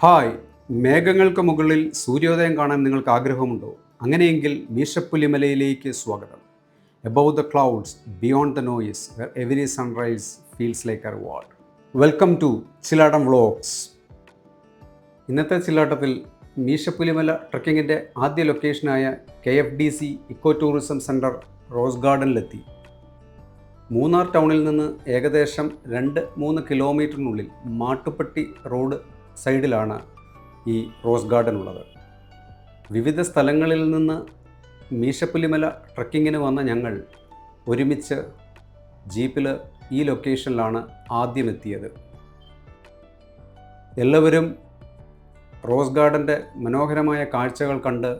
Hi, മേഘങ്ങൾക്ക് മുകളിൽ സൂര്യോദയം കാണാൻ നിങ്ങൾക്ക് ആഗ്രഹമുണ്ടോ? അങ്ങനെയെങ്കിൽ മീശപ്പുലിമലയിലേക്ക് സ്വാഗതം. Above the clouds, beyond the noise, where every sunrise feels like a reward. Welcome to Chilattam vlogs. ഇന്നത്തെ ചിലാട്ടത്തിൽ മീശപ്പുലിമല ട്രക്കിങ്ങിൻ്റെ ആദ്യ ലൊക്കേഷനായ KFDC eco tourism centre rose ഗാർഡനിലെത്തി. മൂന്നാർ ടൗണിൽ നിന്ന് ഏകദേശം 2-3 കിലോമീറ്ററിനുള്ളിൽ മാട്ടുപ്പെട്ടി റോഡ് സൈഡിലാണ് ഈ റോസ് ഗാർഡൻ ഉള്ളത്. വിവിധ സ്ഥലങ്ങളിൽ നിന്ന് മീശപ്പുലിമല ട്രക്കിങ്ങിന് വന്ന ഞങ്ങൾ ഒരുമിച്ച് ജീപ്പിൽ ഈ ലൊക്കേഷനിലാണ് ആദ്യം എത്തിയത്. എല്ലാവരും റോസ് ഗാർഡൻ്റെ മനോഹരമായ കാഴ്ചകൾ കണ്ട്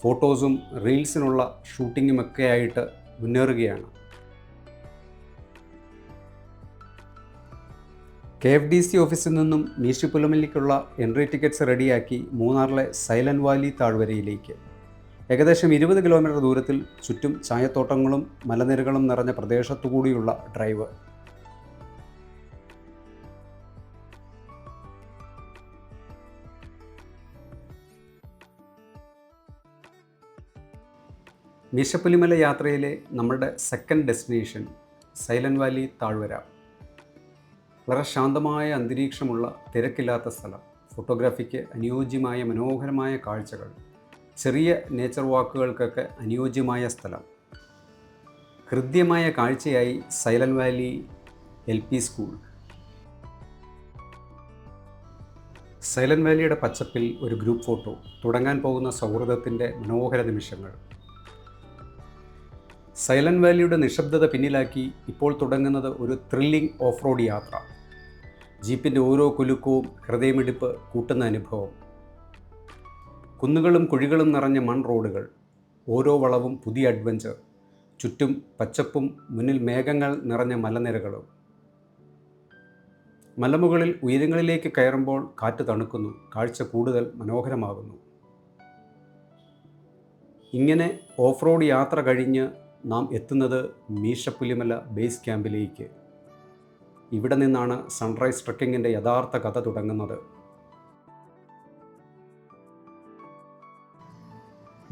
ഫോട്ടോസും റീൽസിനുള്ള ഷൂട്ടിങ്ങുമൊക്കെ ആയിട്ട് മുന്നേറുകയാണ്. KFDC ഓഫീസിൽ നിന്നും മീശപ്പുലിമലയ്ക്കുള്ള എൻട്രി ടിക്കറ്റ്സ് റെഡിയാക്കി മൂന്നാറിലെ സൈലൻറ്റ് വാലി താഴ്വരയിലേക്ക് ഏകദേശം 20 കിലോമീറ്റർ ദൂരത്തിൽ ചുറ്റും ചായത്തോട്ടങ്ങളും മലനിരകളും നിറഞ്ഞ പ്രദേശത്തുകൂടിയുള്ള ഡ്രൈവ്. മീശപ്പുലിമല യാത്രയിലെ നമ്മുടെ സെക്കൻഡ് ഡെസ്റ്റിനേഷൻ സൈലൻറ്റ് വാലി താഴ്വര. വളരെ ശാന്തമായ അന്തരീക്ഷമുള്ള തിരക്കില്ലാത്ത സ്ഥലം, ഫോട്ടോഗ്രാഫിക്ക് അനുയോജ്യമായ മനോഹരമായ കാഴ്ചകൾ, ചെറിയ നേച്ചർ വാക്കുകൾക്കൊക്കെ അനുയോജ്യമായ സ്ഥലം. ഹൃദ്യമായ കാഴ്ചയായി silent valley LP school. Silent വാലിയുടെ പച്ചപ്പിൽ ഒരു ഗ്രൂപ്പ് ഫോട്ടോ, തുടങ്ങാൻ പോകുന്ന സൗഹൃദത്തിൻ്റെ മനോഹര നിമിഷങ്ങൾ. സൈലൻറ്റ് വാലിയുടെ നിശബ്ദത പിന്നിലാക്കി ഇപ്പോൾ തുടങ്ങുന്നത് ഒരു ത്രില്ലിംഗ് ഓഫ് റോഡ് യാത്ര. ജീപ്പിൻ്റെ ഓരോ കുലുക്കവും ഹൃദയമിടിപ്പ് കൂട്ടുന്ന അനുഭവം. കുന്നുകളും കുഴികളും നിറഞ്ഞ മൺ റോഡുകൾ, ഓരോ വളവും പുതിയ അഡ്വഞ്ചർ. ചുറ്റും പച്ചപ്പും മുന്നിൽ മേഘങ്ങൾ നിറഞ്ഞ മലനിരകളും. മലമുകളിൽ ഉയരങ്ങളിലേക്ക് കയറുമ്പോൾ കാറ്റ് തണുക്കുന്നു, കാഴ്ച കൂടുതൽ മനോഹരമാകുന്നു. ഇങ്ങനെ ഓഫ് റോഡ് യാത്ര കഴിഞ്ഞ് നാം എത്തുന്നത് മീശപ്പുലിമല ബേസ് ക്യാമ്പിലേക്ക്. ഇവിടെ നിന്നാണ് സൺറൈസ് ട്രക്കിങ്ങിൻ്റെ യഥാർത്ഥ കഥ തുടങ്ങുന്നത്.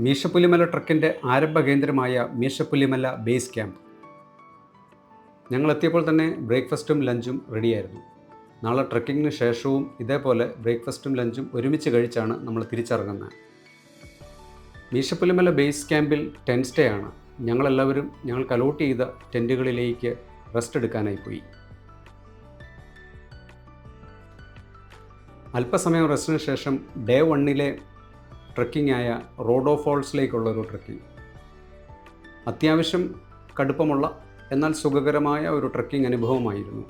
മീശപ്പുലിമല ട്രക്കിൻ്റെ ആരംഭ കേന്ദ്രമായ മീശപ്പുലിമല ബേസ് ക്യാമ്പ്. ഞങ്ങൾ എത്തിയപ്പോൾ തന്നെ ബ്രേക്ക്ഫാസ്റ്റും ലഞ്ചും റെഡിയായിരുന്നു. നാളെ ട്രക്കിങ്ങിന് ശേഷവും ഇതേപോലെ ബ്രേക്ക്ഫാസ്റ്റും ലഞ്ചും ഒരുമിച്ച് കഴിച്ചാണ് നമ്മൾ തിരിച്ചിറങ്ങുന്നത്. മീശപ്പുലിമല ബേസ് ക്യാമ്പിൽ ടെൻറ്റ് സ്റ്റേ ആണ്. ഞങ്ങളെല്ലാവരും ഞങ്ങൾക്ക് അലോട്ട് ചെയ്ത ടെൻറ്റുകളിലേക്ക് റെസ്റ്റ് എടുക്കാനായി പോയി. അല്പസമയം റെസ്റ്റിന് ശേഷം ഡേ 1 ട്രക്കിംഗ് ആയ റോഡോ ഫോൾസിലേക്കുള്ളൊരു ട്രക്കിംഗ്. അത്യാവശ്യം കടുപ്പമുള്ള എന്നാൽ സുഖകരമായ ഒരു ട്രക്കിംഗ് അനുഭവമായിരുന്നു.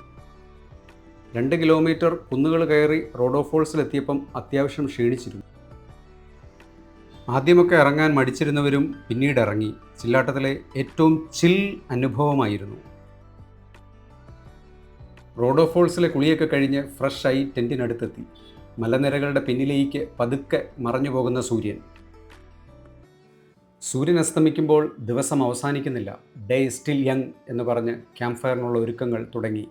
2 കിലോമീറ്റർ കുന്നുകൾ കയറി റോഡോ ഫോൾസിലെത്തിയപ്പം അത്യാവശ്യം ക്ഷീണിച്ചിരുന്നു. ആദ്യമൊക്കെ ഇറങ്ങാൻ മടിച്ചിരുന്നവരും പിന്നീട് ഇറങ്ങി. ചില്ലാട്ടത്തിലെ ഏറ്റവും ചിൽ അനുഭവമായിരുന്നു. റോഡോ ഫോൾസിലെ കുളിയൊക്കെ കഴിഞ്ഞ് ഫ്രഷായി ടെൻറ്റിനടുത്തെത്തി. മലനിരകളുടെ പിന്നിലേക്ക് പതുക്കെ മറഞ്ഞു പോകുന്ന സൂര്യൻ അസ്തമിക്കുമ്പോൾ ദിവസം അവസാനിക്കുന്നില്ല. ഡേ സ്റ്റിൽ യങ് എന്ന് പറഞ്ഞ് ക്യാമ്പ് ഫയറിനുള്ള ഒരുക്കങ്ങൾ തുടങ്ങി.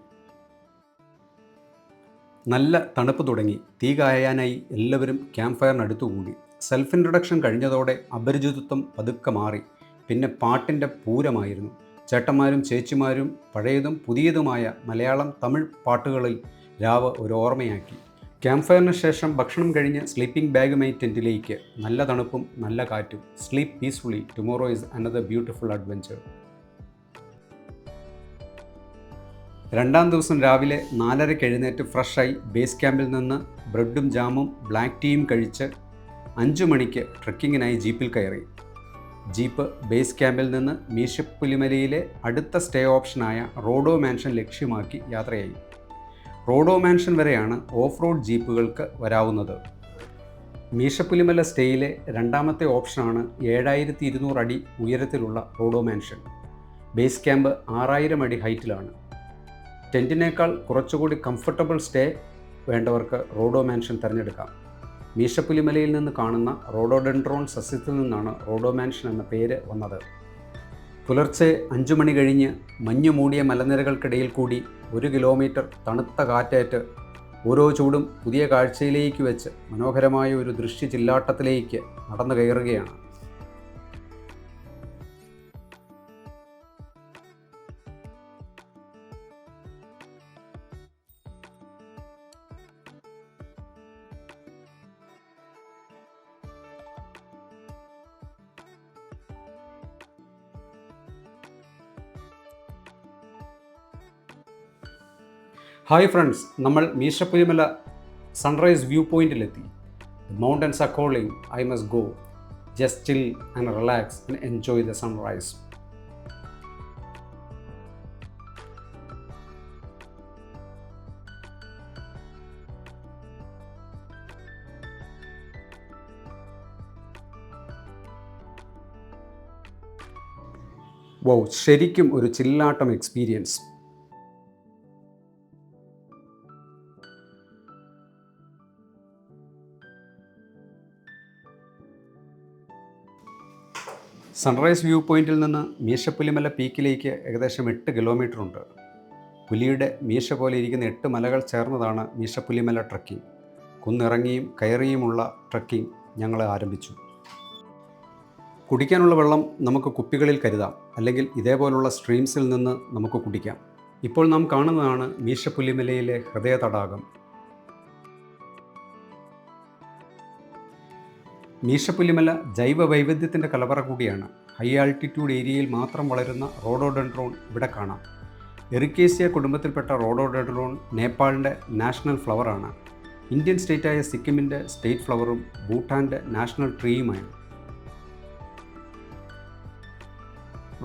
നല്ല തണുപ്പ് തുടങ്ങി. തീ കായാനായി എല്ലാവരും ക്യാമ്പ് ഫയറിനടുത്തു കൂടി. സെൽഫ് ഇൻട്രൊഡക്ഷൻ കഴിഞ്ഞതോടെ അപരിചിതത്വം പതുക്കെ മാറി. പിന്നെ പാട്ടിൻ്റെ പൂരമായിരുന്നു. ചേട്ടന്മാരും ചേച്ചിമാരും പഴയതും പുതിയതുമായ മലയാളം തമിഴ് പാട്ടുകളിൽ രാവ് ഒരു ഓർമ്മയാക്കി. ക്യാമ്പ് ഫയറിന് ശേഷം ഭക്ഷണം കഴിഞ്ഞ് സ്ലീപ്പിംഗ് ബാഗുമായി ടെൻറ്റിലേക്ക്. നല്ല തണുപ്പും നല്ല കാറ്റും. Sleep peacefully, tomorrow is another beautiful adventure. രണ്ടാം ദിവസം രാവിലെ 4:30 എഴുന്നേറ്റ് ഫ്രഷായി ബേസ് ക്യാമ്പിൽ നിന്ന് ബ്രെഡും ജാമും ബ്ലാക്ക് ടീയും കഴിച്ച് 5 മണിക്ക് ട്രക്കിങ്ങിനായി ജീപ്പിൽ കയറി. ജീപ്പ് ബേസ് ക്യാമ്പിൽ നിന്ന് മീശപ്പുലിമലയിലെ അടുത്ത സ്റ്റേ ഓപ്ഷനായ റോഡോ മാൻഷൻ ലക്ഷ്യമാക്കി യാത്രയായി. റോഡോ മാൻഷൻ വരെയാണ് ഓഫ് റോഡ് ജീപ്പുകൾക്ക് വരാവുന്നത്. മീശപ്പുലിമല സ്റ്റേയിലെ രണ്ടാമത്തെ ഓപ്ഷനാണ് 7200 അടി ഉയരത്തിലുള്ള റോഡോ മാൻഷൻ. ബേസ് ക്യാമ്പ് 6000 അടി ഹൈറ്റിലാണ്. ടെൻറ്റിനേക്കാൾ കുറച്ചുകൂടി കംഫർട്ടബിൾ സ്റ്റേ വേണ്ടവർക്ക് റോഡോ മാൻഷൻ തിരഞ്ഞെടുക്കാം. മീശപ്പുലിമലയിൽ നിന്ന് കാണുന്ന റോഡോഡെൻഡ്രോൺ സസ്യത്തിൽ നിന്നാണ് റോഡോ മാൻഷൻ എന്ന പേര് വന്നത്. പുലർച്ചെ 5 മണി കഴിഞ്ഞ് മഞ്ഞു മൂടിയ മലനിരകൾക്കിടയിൽ കൂടി 1 കിലോമീറ്റർ തണുത്ത കാറ്റേറ്റ് ഓരോ ചൂടും പുതിയ കാഴ്ചയിലേക്ക് വെച്ച് മനോഹരമായ ഒരു ദൃശ്യ ചില്ലാട്ടത്തിലേക്ക് നടന്നു കയറുകയാണ്. ഹായ് ഫ്രണ്ട്സ്, നമ്മൾ മീശപ്പുലിമല സൺറൈസ് വ്യൂ പോയിന്റിലെത്തി. The mountains are calling, I must go. Just chill and relax and enjoy the sunrise. Wow, ശരിക്കും ഒരു ചില്ലാട്ടം എക്സ്പീരിയൻസ്. സൺറൈസ് വ്യൂ പോയിന്റിൽ നിന്ന് മീശപ്പുലിമല പീക്കിലേക്ക് ഏകദേശം 8 കിലോമീറ്റർ ഉണ്ട്. പുലിയുടെ മീശ പോലെ ഇരിക്കുന്ന 8 മലകൾ ചേർന്നതാണ് മീശപ്പുലിമല ട്രക്കിംഗ്. കുന്നിറങ്ങിയും കയറിയുമുള്ള ട്രക്കിംഗ് ഞങ്ങൾ ആരംഭിച്ചു. കുടിക്കാനുള്ള വെള്ളം നമുക്ക് കുപ്പികളിൽ കരുതാം, അല്ലെങ്കിൽ ഇതേപോലുള്ള സ്ട്രീംസിൽ നിന്ന് നമുക്ക് കുടിക്കാം. ഇപ്പോൾ നാം കാണുന്നതാണ് മീശപ്പുലിമലയിലെ ഹൃദയ തടാകം. മീശപ്പുലിമല ജൈവ വൈവിധ്യത്തിൻ്റെ കലവറ കൂടിയാണ്. ഹൈ ആൾട്ടിറ്റ്യൂഡ് ഏരിയയിൽ മാത്രം വളരുന്ന റോഡോഡെൻഡ്രോൺ ഇവിടെ കാണാം. എറിക്കേസിയ കുടുംബത്തിൽപ്പെട്ട റോഡോഡെൻഡ്രോൺ നേപ്പാളിൻ്റെ നാഷണൽ ഫ്ലവറാണ്. ഇന്ത്യൻ സ്റ്റേറ്റായ സിക്കിമിൻ്റെ സ്റ്റേറ്റ് ഫ്ലവറും ഭൂട്ടാൻ്റെ നാഷണൽ ട്രീയുമാണ്.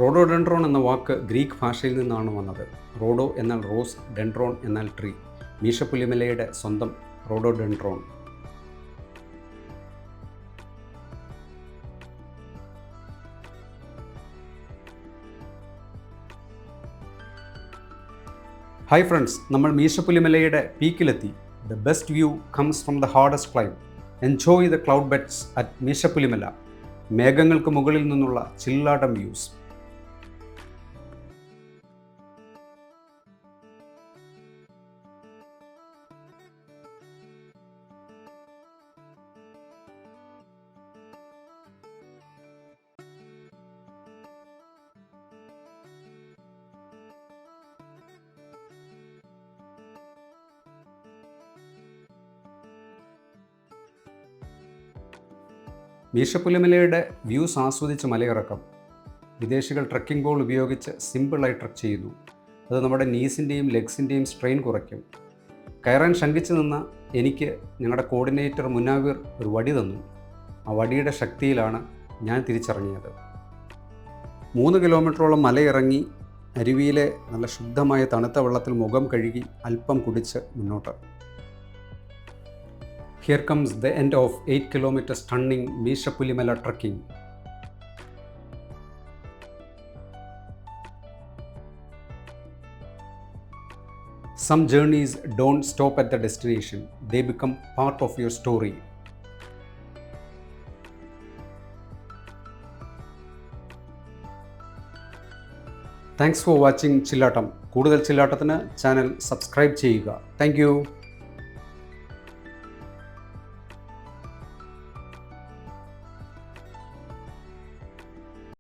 റോഡോഡെൻഡ്രോൺ എന്ന വാക്ക് ഗ്രീക്ക് ഭാഷയിൽ നിന്നാണ് വന്നത്. റോഡോ എന്നാൽ റോസ്, ഡെൻഡ്രോൺ എന്നാൽ ട്രീ. മീശപ്പുലിമലയുടെ സ്വന്തം റോഡോഡെൻഡ്രോൺ. ഹായ് ഫ്രണ്ട്സ്, നമ്മൾ മീശപ്പുലിമലയുടെ പീക്കിലെത്തി. The best view comes from the hardest climb. Enjoy the cloud beds at Meesapulimala. മേഘങ്ങൾക്ക് മുകളിൽ നിന്നുള്ള ചില്ലാട്ടം വ്യൂസ്. മീശപ്പുലിമലയുടെ വ്യൂസ് ആസ്വദിച്ച് മലയിറക്കം. വിദേശികൾ ട്രക്കിംഗ് ബോൾ ഉപയോഗിച്ച് സിമ്പിളായി ട്രക്ക് ചെയ്യുന്നു. അത് നമ്മുടെ നീസിൻ്റെയും ലെഗ്സിൻ്റെയും സ്ട്രെയിൻ കുറയ്ക്കും. കയറാൻ ശങ്കിച്ചു നിന്ന എനിക്ക് ഞങ്ങളുടെ കോർഡിനേറ്റർ മുനാവിർ ഒരു വടി തന്നു. ആ വടിയുടെ ശക്തിയിലാണ് ഞാൻ തിരിച്ചറിഞ്ഞത്. 3 കിലോമീറ്ററോളം മലയിറങ്ങി അരുവിയിലെ നല്ല ശുദ്ധമായ തണുത്ത വെള്ളത്തിൽ മുഖം കഴുകി അല്പം കുടിച്ച് മുന്നോട്ട്. Here comes the end of 8 kilometer stunning Meenapulimala trekking. Some journeys don't stop at the destination, they become part of your story. Thanks for watching ചില്ലാട്ടം. കൂടുതൽ ചില്ലാട്ടത്തിന് ചാനൽ സബ്സ്ക്രൈബ് ചെയ്യുക. Thank you.